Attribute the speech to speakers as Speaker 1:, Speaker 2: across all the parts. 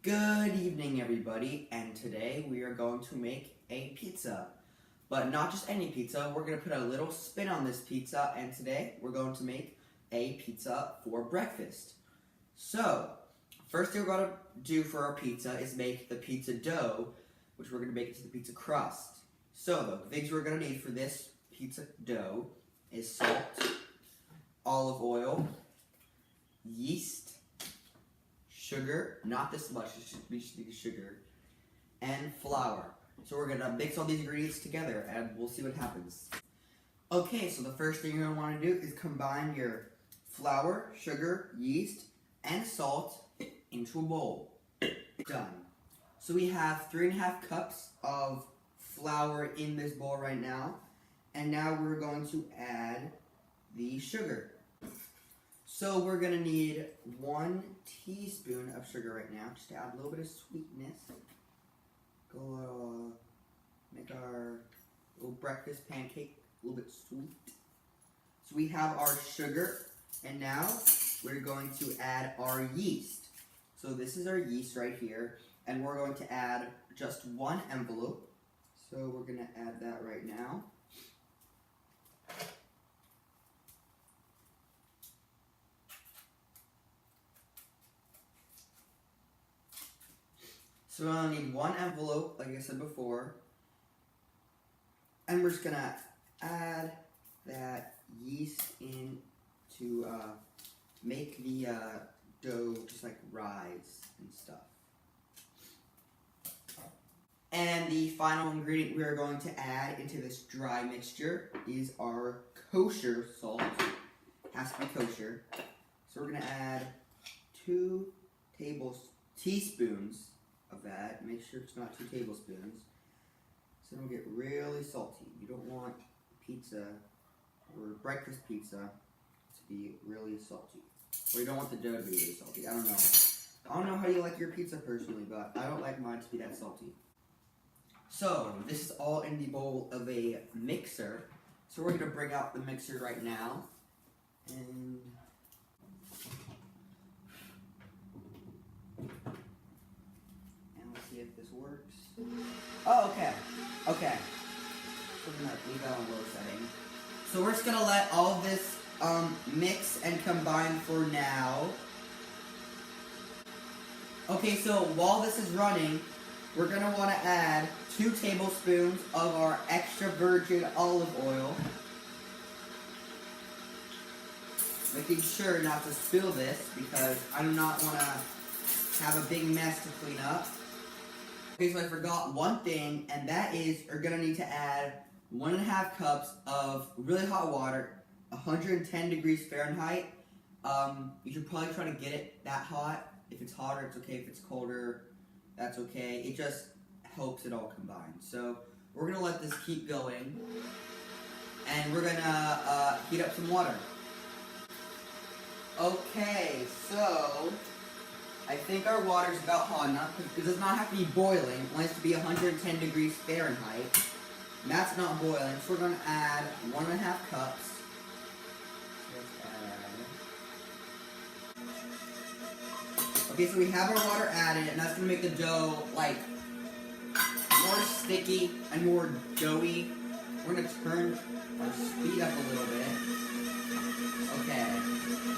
Speaker 1: Good evening, everybody, and today we are going to make a pizza. But not just any pizza, we're going to put a little spin on this pizza, and today we're going to make a pizza for breakfast. So, first thing we're going to do for our pizza is make the pizza dough, which we're going to make into the pizza crust. So, the things we're going to need for this pizza dough is salt, olive oil, yeast, sugar, not this much, we just need sugar, and flour. So we're gonna mix all these ingredients together and we'll see what happens. Okay, so the first thing you're gonna wanna do is combine your flour, sugar, yeast, and salt into a bowl. Done. So we have 3.5 cups of flour in this bowl right now, and now we're going to add the sugar. So we're going to need 1 teaspoon of sugar right now, just to add a little bit of sweetness. Go make our little breakfast pancake a little bit sweet. So we have our sugar, and now we're going to add our yeast. So this is our yeast right here, and we're going to add just 1 envelope. So we're going to add that right now. So we're going to need 1 envelope, like I said before. And we're just going to add that yeast in to make the dough just like rise and stuff. And the final ingredient we are going to add into this dry mixture is our kosher salt. Has to be kosher. So we're going to add 2 teaspoons of that. Make sure it's not 2 tablespoons, so it'll get really salty. You don't want pizza or breakfast pizza to be really salty, or you don't want the dough to be really salty. I don't know how you like your pizza personally, but I don't like mine to be that salty. So this is all in the bowl of a mixer. So we're gonna bring out the mixer right now, and see if this works. Oh, okay. Okay. So we're gonna leave that on low setting. So we're just gonna let all of this mix and combine for now. Okay, so while this is running, we're gonna want to add 2 tablespoons of our extra virgin olive oil. Making sure not to spill this because I do not want to have a big mess to clean up. Okay, so I forgot one thing, and that is you're going to need to add 1.5 cups of really hot water, 110 degrees Fahrenheit. You should probably try to get it that hot. If it's hotter, it's okay. If it's colder, that's okay. It just helps it all combine. So we're going to let this keep going, and we're going to heat up some water. Okay, so I think our water is about hot enough. It does not have to be boiling. It wants to be 110 degrees Fahrenheit. And that's not boiling, so we're going to add 1.5 cups. Okay, so we have our water added, and that's going to make the dough, like, more sticky and more doughy. We're going to turn our speed up a little bit. Okay,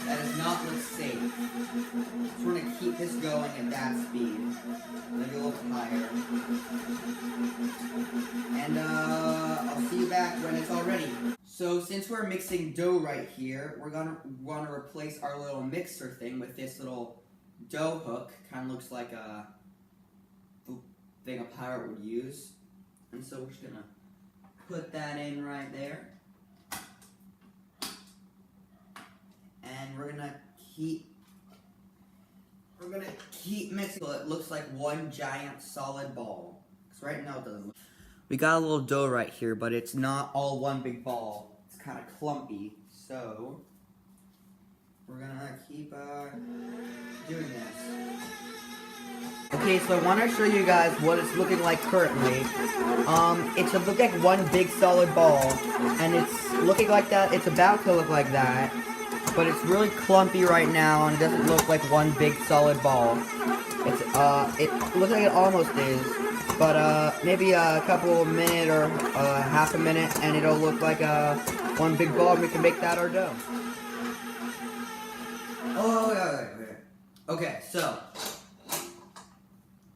Speaker 1: that does not look safe. So we're going to keep this going at that speed. Maybe a little higher. And I'll see you back when it's all ready. So since we're mixing dough right here, we're going to want to replace our little mixer thing with this little dough hook. Kind of looks like a thing a pirate would use. And so we're just going to put that in right there. And we're gonna keep mixing till it looks like one giant solid ball. Because right now it doesn't look. We got a little dough right here, but it's not all one big ball. It's kind of clumpy. So we're gonna keep doing this. Okay, so I want to show you guys what it's looking like currently. It's looking like one big solid ball, and it's looking like that. It's about to look like that. But it's really clumpy right now, and it doesn't look like one big solid ball. It looks like it almost is, but maybe a couple minute or half a minute, and it'll look like one big ball, and we can make that our dough. Oh, yeah. Okay, so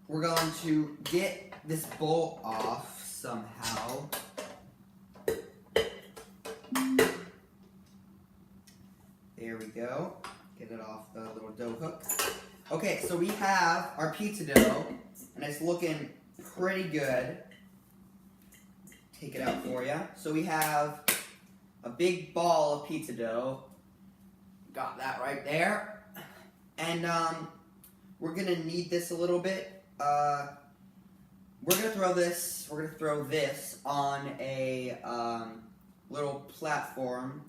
Speaker 1: we're going to get this bowl off somehow. There we go. Get it off the little dough hook. Okay, so we have our pizza dough, and it's looking pretty good. Take it out for you. So we have a big ball of pizza dough. Got that right there. And we're gonna knead this a little bit. We're gonna throw this on a little platform.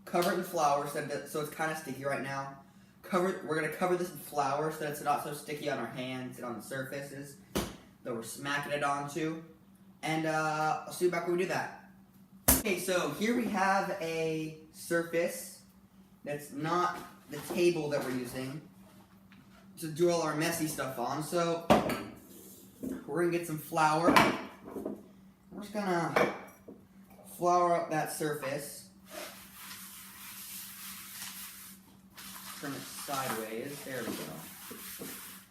Speaker 1: Cover it in flour so it's kind of sticky right now. We're gonna cover this in flour so that it's not so sticky on our hands and on the surfaces that we're smacking it onto. And I'll see you back when we do that. Okay, so here we have a surface that's not the table that we're using to do all our messy stuff on. So we're gonna get some flour. We're just gonna flour up that surface. Turn it sideways. There we go.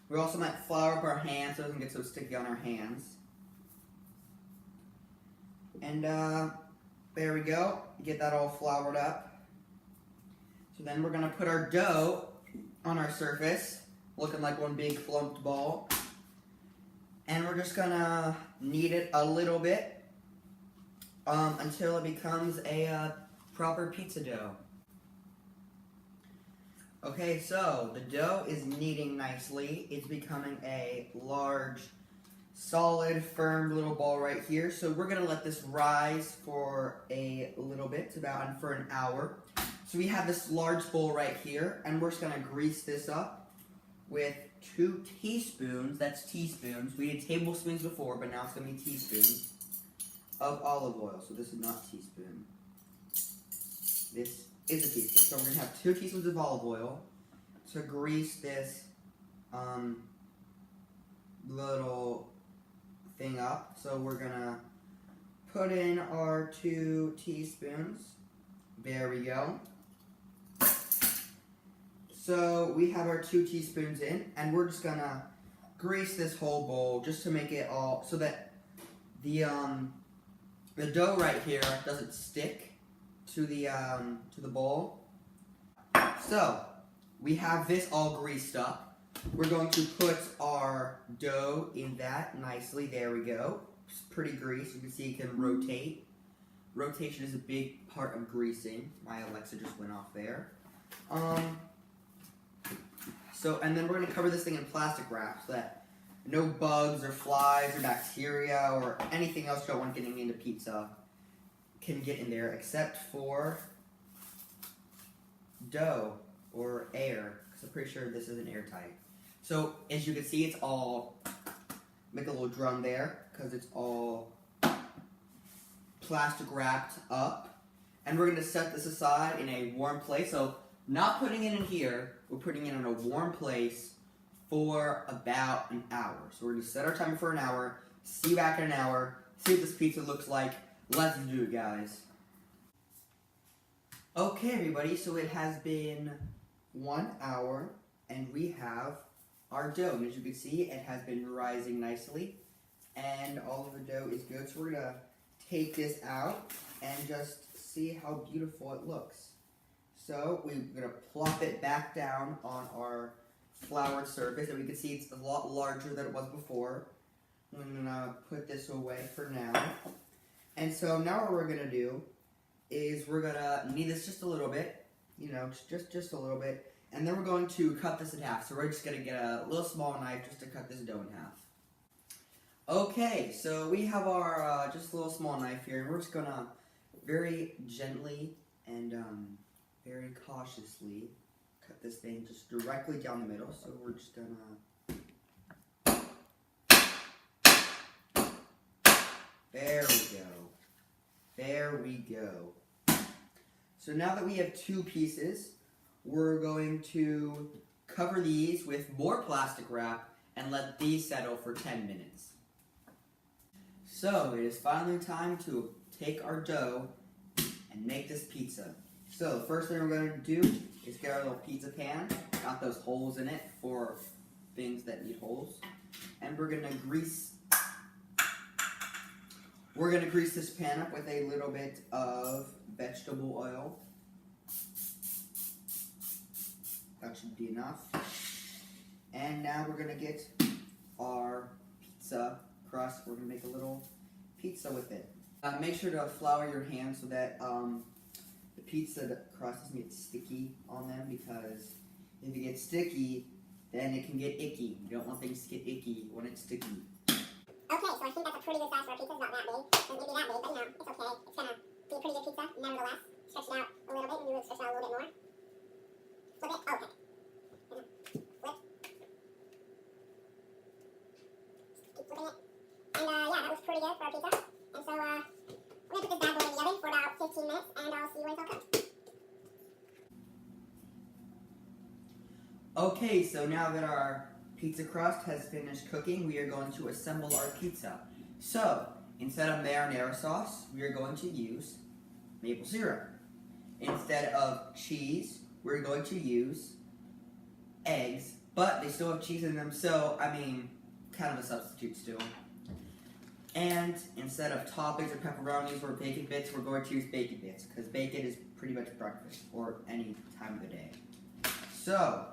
Speaker 1: We also might flour up our hands so it doesn't get so sticky on our hands. And there we go. Get that all floured up. So then we're gonna put our dough on our surface, looking like one big flumped ball. And we're just gonna knead it a little bit until it becomes a proper pizza dough. Okay, so the dough is kneading nicely. It's becoming a large, solid, firm little ball right here. So we're gonna let this rise for a little bit, for an hour. So we have this large bowl right here, and we're just gonna grease this up with 2 teaspoons, that's teaspoons. We did tablespoons before, but now it's gonna be teaspoons of olive oil. So this is not teaspoon. This is a teaspoon. So we're gonna have 2 teaspoons of olive oil to grease this little thing up. So we're gonna put in our 2 teaspoons. There we go. So we have our 2 teaspoons in, and we're just gonna grease this whole bowl just to make it all so that the dough right here doesn't stick to the bowl. So we have this all greased up. We're going to put our dough in that nicely. There we go. It's pretty greased. You can see it can rotate. Rotation is a big part of greasing. My Alexa just went off there. And then we're going to cover this thing in plastic wrap so that no bugs or flies or bacteria or anything else you don't want getting into pizza can get in there, except for dough or air, because I'm pretty sure this isn't airtight. So as you can see, it's all, make a little drum there, because it's all plastic wrapped up. And we're going to set this aside in a warm place. So not putting it in here, we're putting it in a warm place for about an hour. So we're going to set our timer for an hour, see you back in an hour, see what this pizza looks like. Let's do it, guys. Okay, everybody, so it has been 1 hour, and we have our dough. And as you can see, it has been rising nicely, and all of the dough is good. So we're going to take this out and just see how beautiful it looks. So we're going to plop it back down on our floured surface, and we can see it's a lot larger than it was before. I'm going to put this away for now. And so now what we're going to do is we're going to knead this just a little bit, just a little bit, and then we're going to cut this in half. So we're just going to get a little small knife just to cut this dough in half. Okay, so we have our just a little small knife here, and we're just going to very gently and very cautiously cut this thing just directly down the middle. So we're just going to... There we go. There we go. So now that we have 2 pieces, we're going to cover these with more plastic wrap and let these settle for 10 minutes. So it is finally time to take our dough and make this pizza. So the first thing we're going to do is get our little pizza pan, got those holes in it for things that need holes, and we're going to grease this pan up with a little bit of vegetable oil. That should be enough. And now we're going to get our pizza crust. We're going to make a little pizza with it. Make sure to flour your hands so that the pizza crust doesn't get sticky on them, because if it gets sticky, then it can get icky. You don't want things to get icky when it's sticky.
Speaker 2: Okay, so I think that's a pretty good size for a pizza. It's not that big. It doesn't need to be that big, but you know, it's okay. It's gonna be a pretty good pizza, nevertheless. Stretch it out a little bit, and you would stretch it out a little bit more. Flip it. Okay. Flip. Keep flipping it. And yeah, that was pretty good for a pizza. And so we're gonna put this bad boy in the oven for about 15 minutes, and I'll see you when it's all cooked.
Speaker 1: Okay, so now that our pizza crust has finished cooking, we are going to assemble our pizza. So, instead of marinara sauce, we are going to use maple syrup. Instead of cheese, we're going to use eggs, but they still have cheese in them, so, I mean, kind of a substitute still. And instead of toppings or pepperonis or bacon bits, we're going to use bacon bits, because bacon is pretty much breakfast, or any time of the day. So,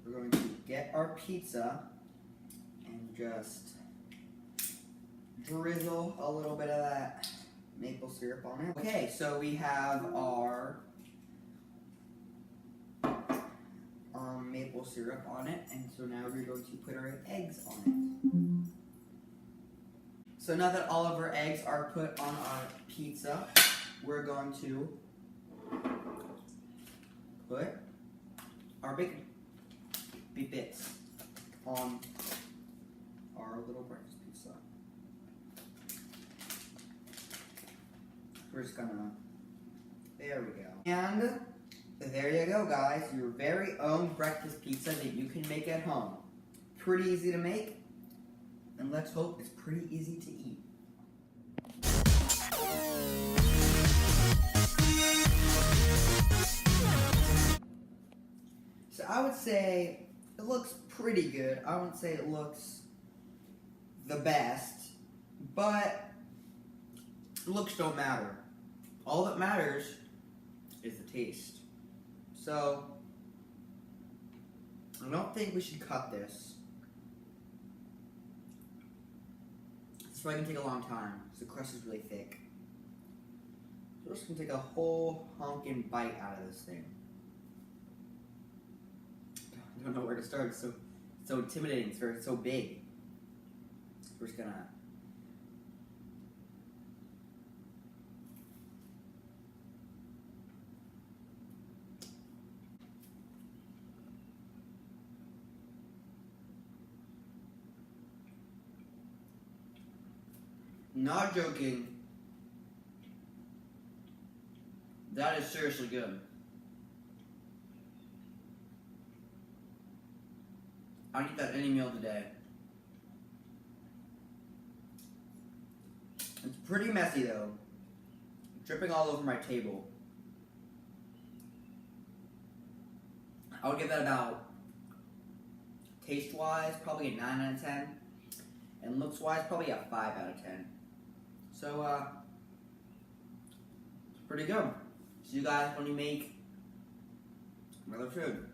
Speaker 1: we're going to get our pizza and just drizzle a little bit of that maple syrup on it. Okay, so we have our maple syrup on it, and so now we're going to put our eggs on it. So now that all of our eggs are put on our pizza, we're going to put our bacon bits on our little breakfast pizza. We're just gonna, there we go. And there you go, guys, your very own breakfast pizza that you can make at home. Pretty easy to make, and let's hope it's pretty easy to eat. So I would say it looks pretty good. I wouldn't say it looks the best, but looks don't matter. All that matters is the taste. So, I don't think we should cut this. It's probably gonna take a long time, because the crust is really thick. So we're just gonna take a whole honking bite out of this thing. I don't know where to start. It's so intimidating. It's so big. We're just gonna. Not joking. That is seriously good. I'd eat that any meal today. It's pretty messy though. Dripping all over my table. I would give that about, taste-wise, probably a 9 out of 10. And looks-wise, probably a 5 out of 10. So, it's pretty good. See you guys when you make another food.